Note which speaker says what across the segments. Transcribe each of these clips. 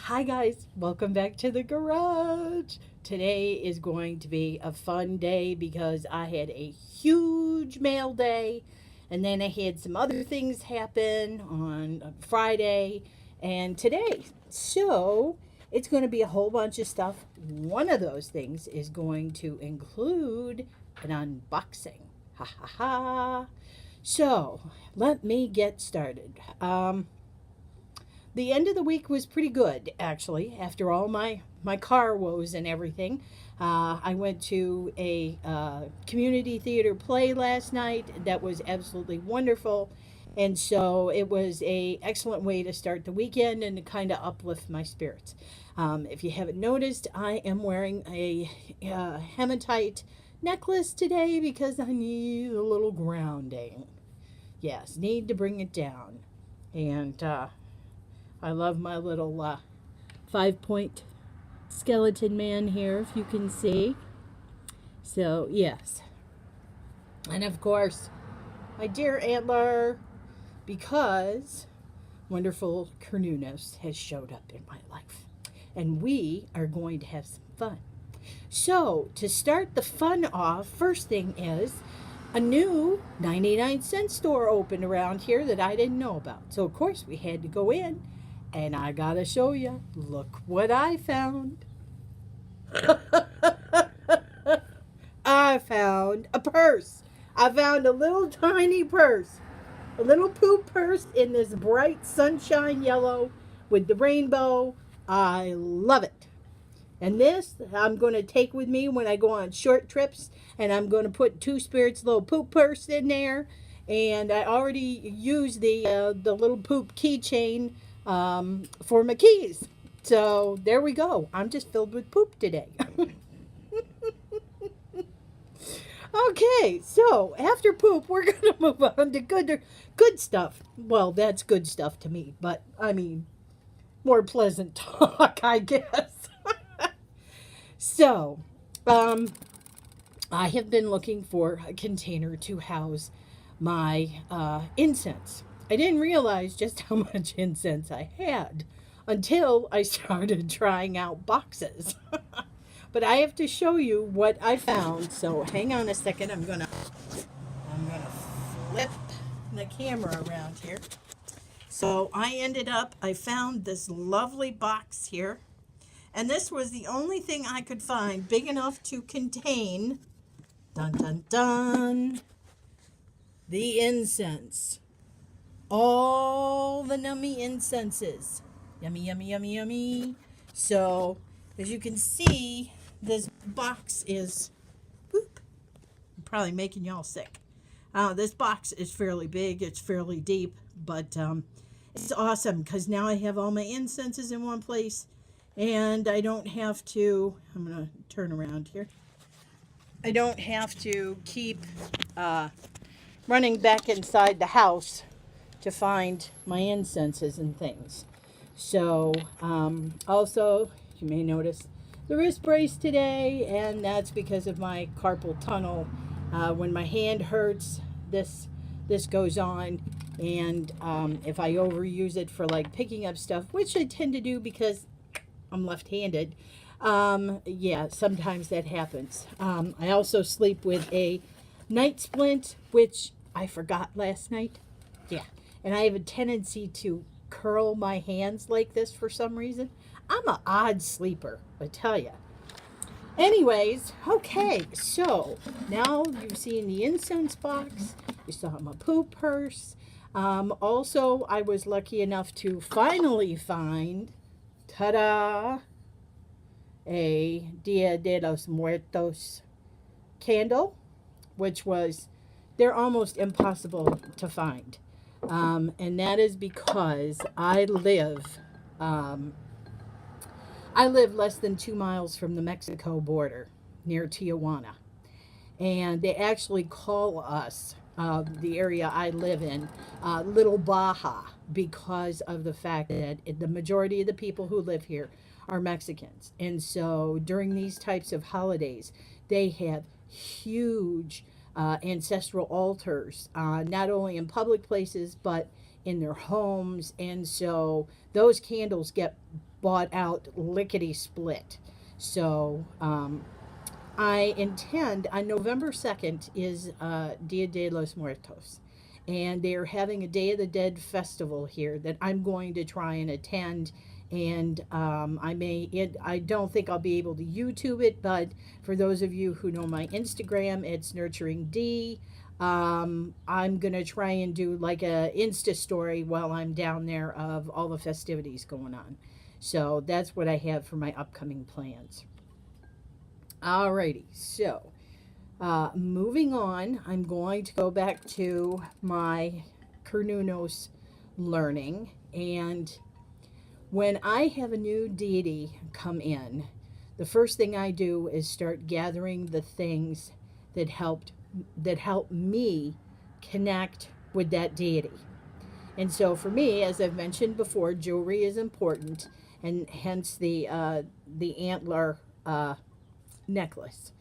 Speaker 1: Hi guys, welcome back to the garage. Today is going to be a fun day because I had a huge mail day and then I had some other things happen on Friday and today. So it's going to be a whole bunch of stuff. One of those things is going to include an unboxing. Ha ha ha. So let me get started. The end of the week was pretty good, actually, after all my car woes and everything. I went to a community theater play last night that was absolutely wonderful. And so it was a excellent way to start the weekend and to kind of uplift my spirits. If you haven't noticed, I am wearing a hematite necklace today because I need a little grounding. Yes, need to bring it down. And I love my little 5 point skeleton man here, if you can see. So, yes. And of course, my dear antler, because wonderful Cernunnos has showed up in my life. And we are going to have some fun. So, to start the fun off, first thing is a new 99-cent store opened around here that I didn't know about. So, of course, we had to go in. And I gotta show you. Look what I found. I found a purse. I found a little tiny purse. A little poop purse in this bright sunshine yellow with the rainbow. I love it. And this I'm going to take with me when I go on short trips. And I'm going to put Two Spirits little poop purse in there. And I already used the little poop keychain for my keys. So there we go. I'm just filled with poop today. Okay, so after poop, we're gonna move on to good stuff. Well, that's good stuff to me, but I mean, more pleasant talk, I guess. So, um, I have been looking for a container to house my incense. I didn't realize just how much incense I had until I started trying out boxes. But I have to show you what I found. So hang on a second. I'm gonna flip the camera around here. So I found this lovely box here. And this was the only thing I could find big enough to contain, dun dun dun, the incense. All the nummy incenses. Yummy, yummy, yummy, yummy. So, as you can see, this box is, whoop, I'm probably making y'all sick. This box is fairly big, it's fairly deep, but it's awesome because now I have all my incenses in one place and I don't have to, I'm going to turn around here. I don't have to keep running back inside the house to find my incenses and things. So, also, you may notice the wrist brace today, and that's because of my carpal tunnel. When my hand hurts, this goes on, and if I overuse it for like picking up stuff, which I tend to do because I'm left-handed, yeah, sometimes that happens. I also sleep with a night splint, which I forgot last night. Yeah, and I have a tendency to curl my hands like this for some reason. I'm an odd sleeper, I tell you. Anyways, okay, so now you've seen the incense box, you saw my poop purse. Also, I was lucky enough to finally find, ta-da, a Dia de los Muertos candle, which was, they're almost impossible to find. And that is because I live less than 2 miles from the Mexico border near Tijuana. And they actually call us, the area I live in, Little Baja, because of the fact that the majority of the people who live here are Mexicans. And so during these types of holidays, they have huge ancestral altars, not only in public places, but in their homes. And so those candles get bought out lickety split. So I intend on November 2nd is Dia de los Muertos. And they're having a Day of the Dead festival here that I'm going to try and attend. And I don't think I'll be able to YouTube it, but for those of you who know my Instagram, it's Nurturing D. I'm going to try and do like a Insta story while I'm down there of all the festivities going on. So that's what I have for my upcoming plans. Alrighty, so moving on, I'm going to go back to my Cernunnos learning. And when I have a new deity come in, the first thing I do is start gathering the things that help me connect with that deity. And so for me, as I've mentioned before, jewelry is important, and hence the antler necklace,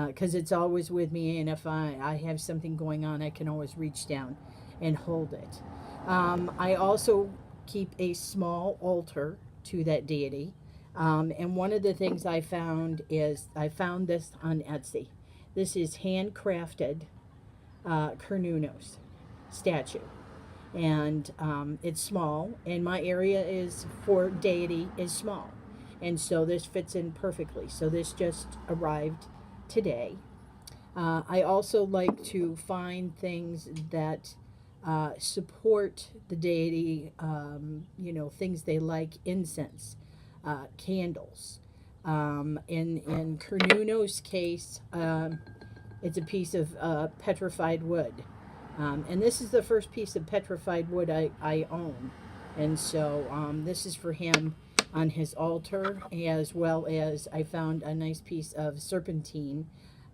Speaker 1: because it's always with me, and if I have something going on, I can always reach down and hold it. I also keep a small altar to that deity. And one of the things I found is I found this on Etsy. This is handcrafted Cernunnos statue. And it's small, and my area is for deity is small. And so this fits in perfectly. So this just arrived today. I also like to find things that support the deity, things they like, incense, candles. In Cernunnos' case, it's a piece of petrified wood. And this is the first piece of petrified wood I own. And so this is for him on his altar, as well as I found a nice piece of serpentine,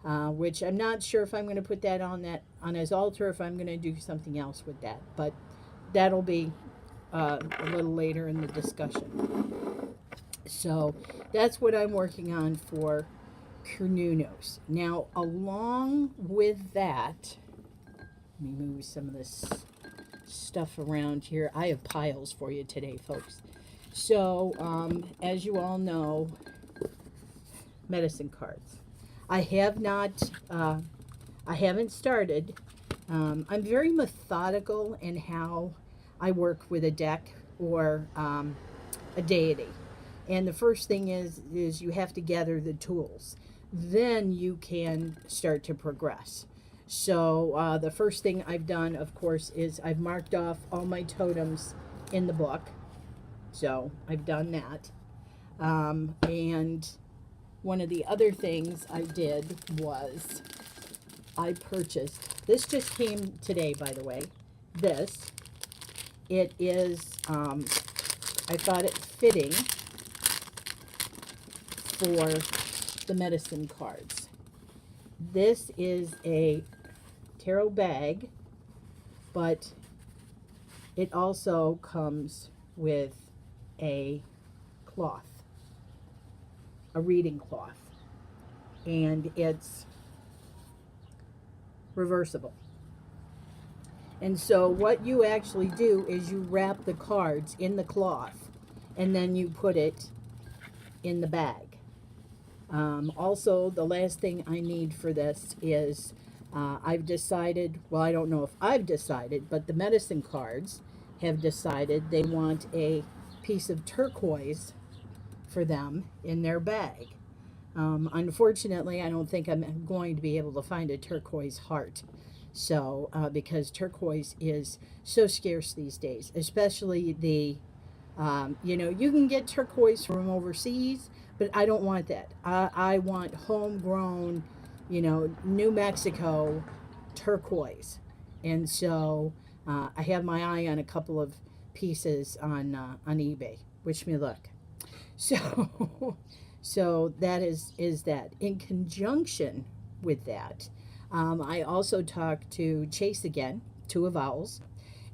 Speaker 1: which I'm not sure if I'm going to put that on his altar, if I'm going to do something else with that. But that'll be a little later in the discussion. So that's what I'm working on for Cernunnos. Now, along with that, let me move some of this stuff around here. I have piles for you today, folks. So, as you all know, medicine cards. I haven't started. I'm very methodical in how I work with a deck or a deity. And the first thing is you have to gather the tools. Then you can start to progress. So the first thing I've done, of course, is I've marked off all my totems in the book. So I've done that. And one of the other things I did was I purchased, this just came today, by the way, this. It is, I thought it fitting for the medicine cards. This is a tarot bag, but it also comes with a cloth, a reading cloth, and it's reversible. And so what you actually do is you wrap the cards in the cloth and then you put it in the bag. Also, the last thing I need for this is I've decided, well, I don't know if I've decided, but the medicine cards have decided they want a piece of turquoise for them in their bag. Unfortunately, I don't think I'm going to be able to find a turquoise heart. So, because turquoise is so scarce these days, especially the, you can get turquoise from overseas, but I don't want that. I want homegrown, New Mexico turquoise. And so I have my eye on a couple of pieces on eBay. Wish me luck. So, so that is that. In conjunction with that, I also talked to Chase again, Two of Owls,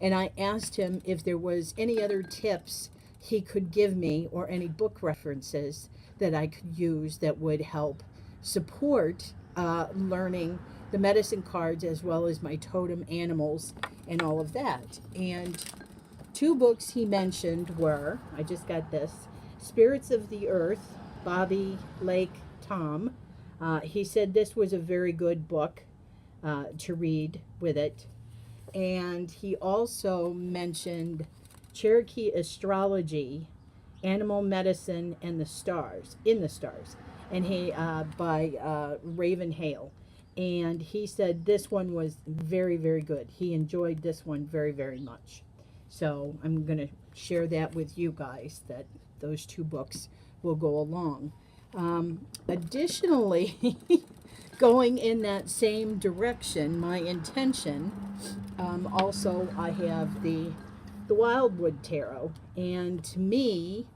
Speaker 1: and I asked him if there was any other tips he could give me or any book references that I could use that would help support learning the medicine cards as well as my totem animals and all of that. And two books he mentioned were, I just got this, Spirits of the Earth, Bobby Lake Tom. He said this was a very good book to read with it. And he also mentioned Cherokee Astrology, Animal Medicine, and the Stars, in the Stars, and he by Raven Hale. And he said this one was very, very good. He enjoyed this one very, very much. So I'm going to share that with you guys, that those two books will go along. Additionally, going in that same direction, my intention, also I have the Wildwood Tarot, and to me,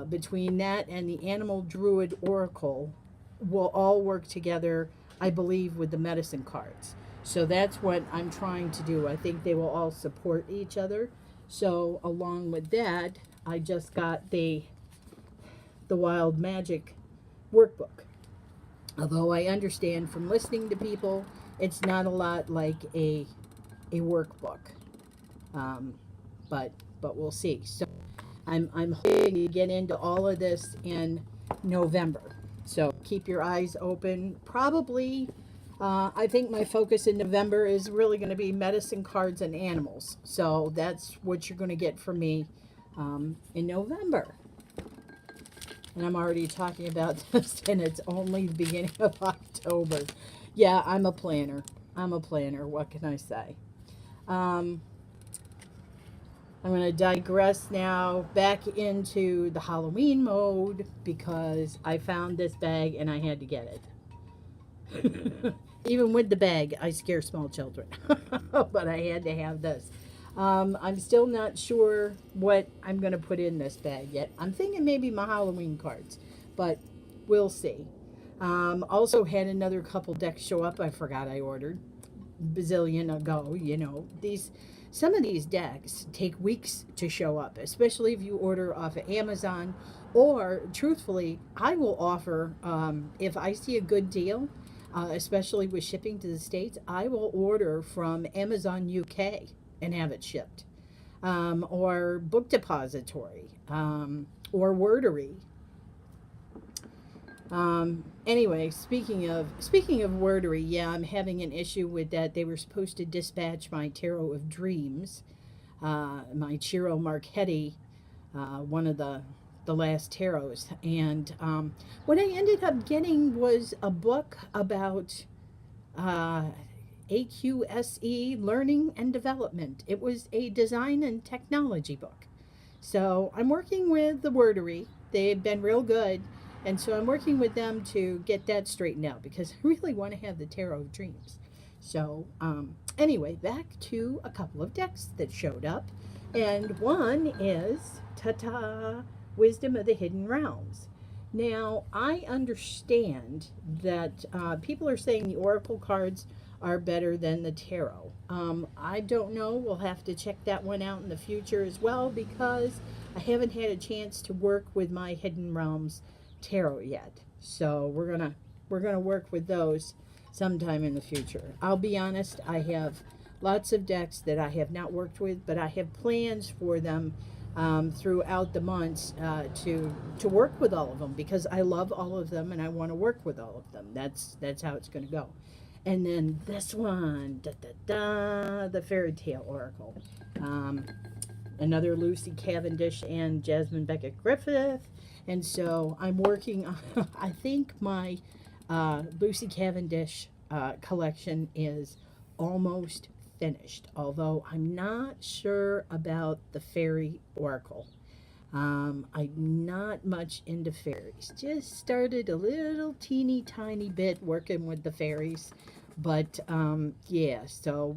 Speaker 1: between that and the Animal Druid Oracle, will all work together, I believe, with the medicine cards. So that's what I'm trying to do. I think they will all support each other. So along with that, I just got the Wild Magic workbook. Although I understand from listening to people, it's not a lot like a workbook. Um, but we'll see. So I'm hoping to get into all of this in November. So keep your eyes open. Probably, I think my focus in November is really going to be medicine cards and animals. So that's what you're going to get from me in November. And I'm already talking about this, and it's only the beginning of October. Yeah, I'm a planner. I'm a planner. What can I say? Um, I'm going to digress now back into the Halloween mode because I found this bag and I had to get it. Even with the bag, I scare small children. But I had to have this. I'm still not sure what I'm going to put in this bag yet. I'm thinking maybe my Halloween cards, but we'll see. Also had another couple decks show up. I forgot I ordered bazillion ago. You know, some of these decks take weeks to show up, especially if you order off of Amazon. Or truthfully, I will offer, if I see a good deal, especially with shipping to the States, I will order from Amazon UK and have it shipped, or Book Depository, or Wordery. Anyway, speaking of Wordery, yeah, I'm having an issue with that. They were supposed to dispatch my Tarot of Dreams, my Ciro Marchetti, one of the last tarots, and what I ended up getting was a book about AQSE, learning and development. It was a design and technology book. So I'm working with the Wordery. They've been real good. And so I'm working with them to get that straightened out because I really want to have the Tarot of Dreams. So anyway, back to a couple of decks that showed up. And one is, ta-ta, Wisdom of the Hidden Realms. Now, I understand that people are saying the Oracle cards are better than the tarot. I don't know. We'll have to check that one out in the future as well because I haven't had a chance to work with my Hidden Realms tarot yet. So we're gonna work with those sometime in the future. I'll be honest, I have lots of decks that I have not worked with, but I have plans for them throughout the months to work with all of them because I love all of them and I want to work with all of them. That's how it's going to go. And then this one, the Fairy Tale Oracle. Another Lucy Cavendish and Jasmine Beckett Griffith. And so I'm working on, I think my Lucy Cavendish collection is almost finished, although I'm not sure about the Fairy Oracle. I'm not much into fairies. Just started a little teeny tiny bit working with the fairies. But yeah, so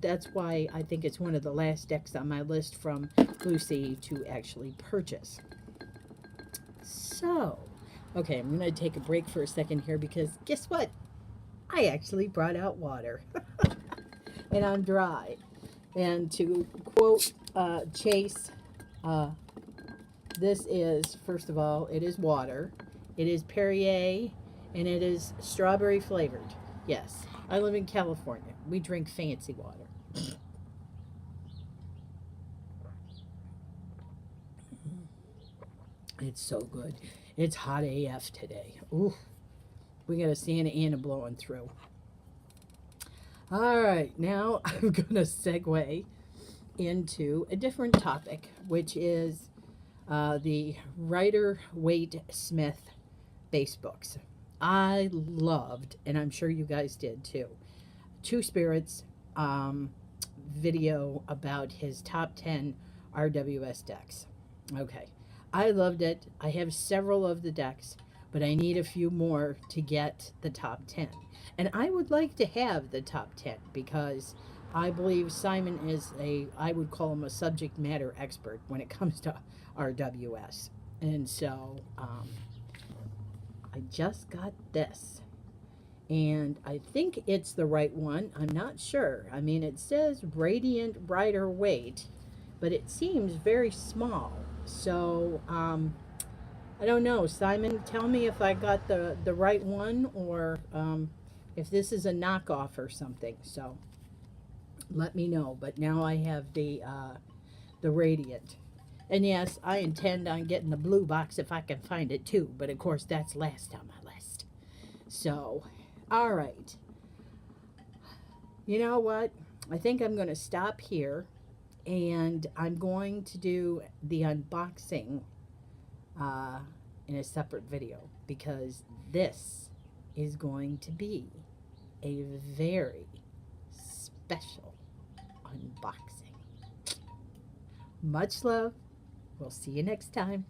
Speaker 1: that's why I think it's one of the last decks on my list from Lucy to actually purchase. So, okay, I'm going to take a break for a second here because guess what? I actually brought out water. And I'm dry. And to quote Chase, this is, first of all, it is water. It is Perrier, and it is strawberry flavored. Yes, I live in California. We drink fancy water. It's so good. It's hot AF today. Ooh, we got a Santa Ana blowing through. All right, now I'm going to segue into a different topic, which is the Rider Waite Smith bass books. I loved, and I'm sure you guys did too, Two Spirits video about his top 10 RWS decks. Okay, I loved it. I have several of the decks, but I need a few more to get the top 10. And I would like to have the top 10 because I believe Simon is I would call him a subject matter expert when it comes to RWS. And so I just got this. And I think it's the right one. I'm not sure. I mean, it says Radiant Rider Weight, but it seems very small. So, I don't know. Simon, tell me if I got the right one or if this is a knockoff or something. So, let me know. But now I have the Radiant. And yes, I intend on getting the blue box if I can find it too. But of course, that's last on my list. So, all right. You know what? I think I'm going to stop here and I'm going to do the unboxing in a separate video because this is going to be a very special unboxing. Much love. We'll see you next time.